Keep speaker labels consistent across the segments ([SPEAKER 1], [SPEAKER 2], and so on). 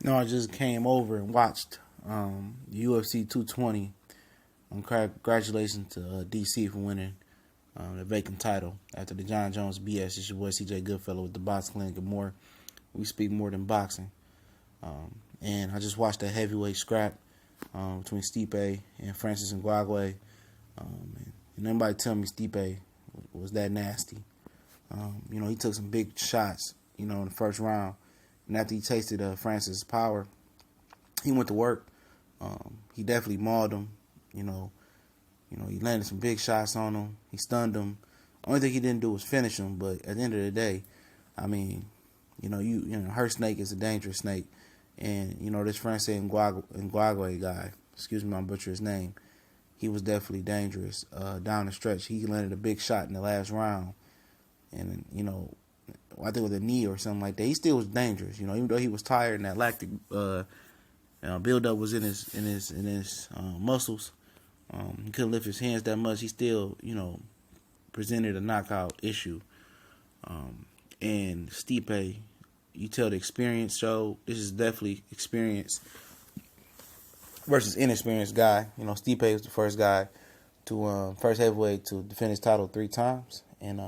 [SPEAKER 1] No, I just came over and watched UFC 220. Congratulations to DC for winning the vacant title after the John Jones BS. It's your boy CJ Goodfellow with the Box Clinic and more. We speak more than boxing. And I just watched a heavyweight scrap between Stipe and Francis Ngannou. And nobody tell me Stipe was that nasty. He took some big shots, in the first round. And after he tasted Francis' power, he went to work. He definitely mauled him. He landed some big shots on him. He stunned him. Only thing he didn't do was finish him. But at the end of the day, her snake is a dangerous snake. And this Francis Ngannou guy, excuse me, I'm butcher his name. He was definitely dangerous down the stretch. He landed a big shot in the last round, and I think with a knee or something like that. He still was dangerous. Even though he was tired and that lactic buildup was in his muscles. He couldn't lift his hands that much. He still, presented a knockout issue. And Stipe, you tell the experience show. This is definitely experience versus inexperienced guy. Stipe was the first guy to first heavyweight to defend his title 3 times, and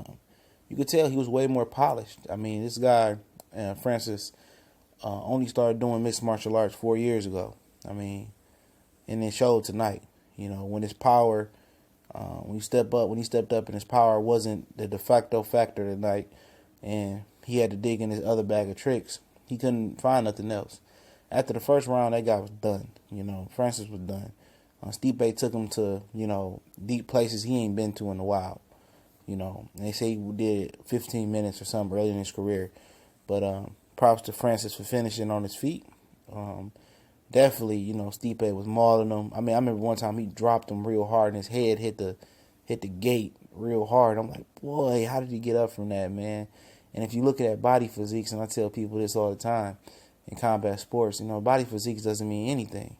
[SPEAKER 1] you could tell he was way more polished. This guy, Francis, only started doing mixed martial arts 4 years ago. And it showed tonight. When his power, when he stepped up and his power wasn't the de facto factor tonight, and he had to dig in his other bag of tricks, he couldn't find nothing else. After the first round, that guy was done. Francis was done. Stipe took him to, deep places he ain't been to in a while. And they say he did 15 minutes or something early in his career. But props to Francis for finishing on his feet. Definitely, Stipe was mauling him. I remember one time he dropped him real hard and his head hit the gate real hard. I'm like, boy, how did he get up from that, man? And if you look at body physiques, and I tell people this all the time in combat sports, body physiques doesn't mean anything.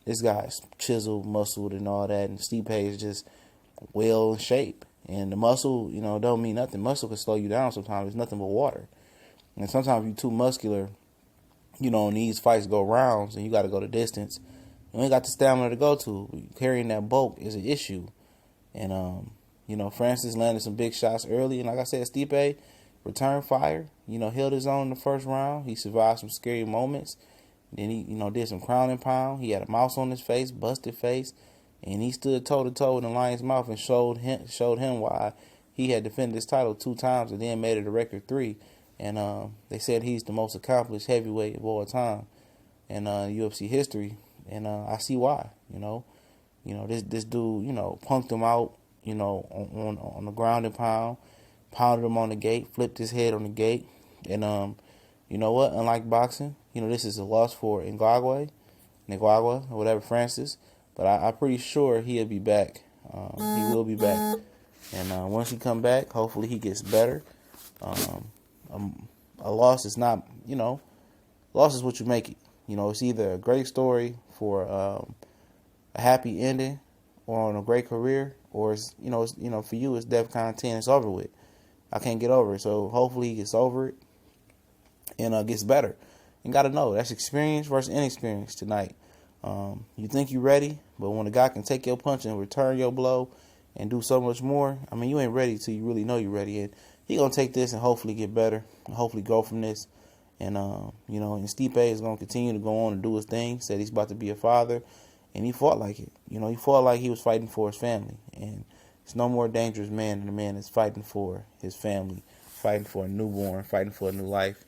[SPEAKER 1] This guy's chiseled, muscled, and all that, and Stipe is just well in shape. And the muscle, don't mean nothing. Muscle can slow you down sometimes. It's nothing but water. And sometimes you're too muscular, and these fights go rounds, and you got to go the distance. You ain't got the stamina to go to. Carrying that bulk is an issue. And, Francis landed some big shots early. And like I said, Stipe returned fire. Held his own in the first round. He survived some scary moments. Then he, did some crown and pound. He had a mouse on his face, busted face. And he stood toe-to-toe in the lion's mouth and showed him why he had defended his title 2 times and then made it a record 3. And they said he's the most accomplished heavyweight of all time in UFC history. And I see why. This dude, punked him out, on the ground and pound, pounded him on the gate, flipped his head on the gate. And you know what? Unlike boxing, this is a loss for Ngannou, or whatever, Francis. But I'm pretty sure he'll be back. He will be back. And once he come back, hopefully he gets better. A loss is not, loss is what you make it. It's either a great story for a happy ending or on a great career, or it's, for you it's DEFCON 10, it's over with. I can't get over it. So hopefully he gets over it and gets better. And got to know, that's experience versus inexperience tonight. You think you're ready, but when a guy can take your punch and return your blow and do so much more, you ain't ready till you really know you're ready. And he gonna take this and hopefully get better and hopefully go from this. And and Stipe is gonna continue to go on and do his thing. Said he's about to be a father, and he fought like it. He fought like he was fighting for his family. And it's no more dangerous man than a man that's fighting for his family, fighting for a newborn, fighting for a new life.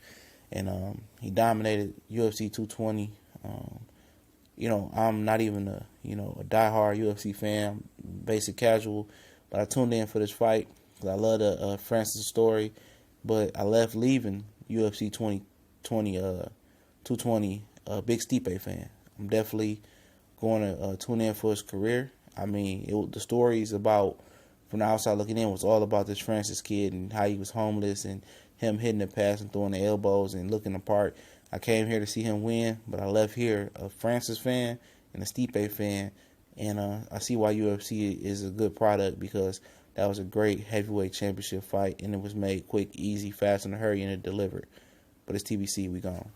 [SPEAKER 1] And he dominated UFC 220. I'm not even a diehard UFC fan, basic casual, but I tuned in for this fight because I love the Francis story. But I left leaving UFC 220 a big Stipe fan. I'm definitely going to tune in for his career. The stories about, from the outside looking in, was all about this Francis kid and how he was homeless and him hitting the pass and throwing the elbows and looking apart. I came here to see him win, but I left here a Francis fan and a Stipe fan, and I see why UFC is a good product, because that was a great heavyweight championship fight, and it was made quick, easy, fast, in a hurry, and it delivered. But it's TBC, we gone.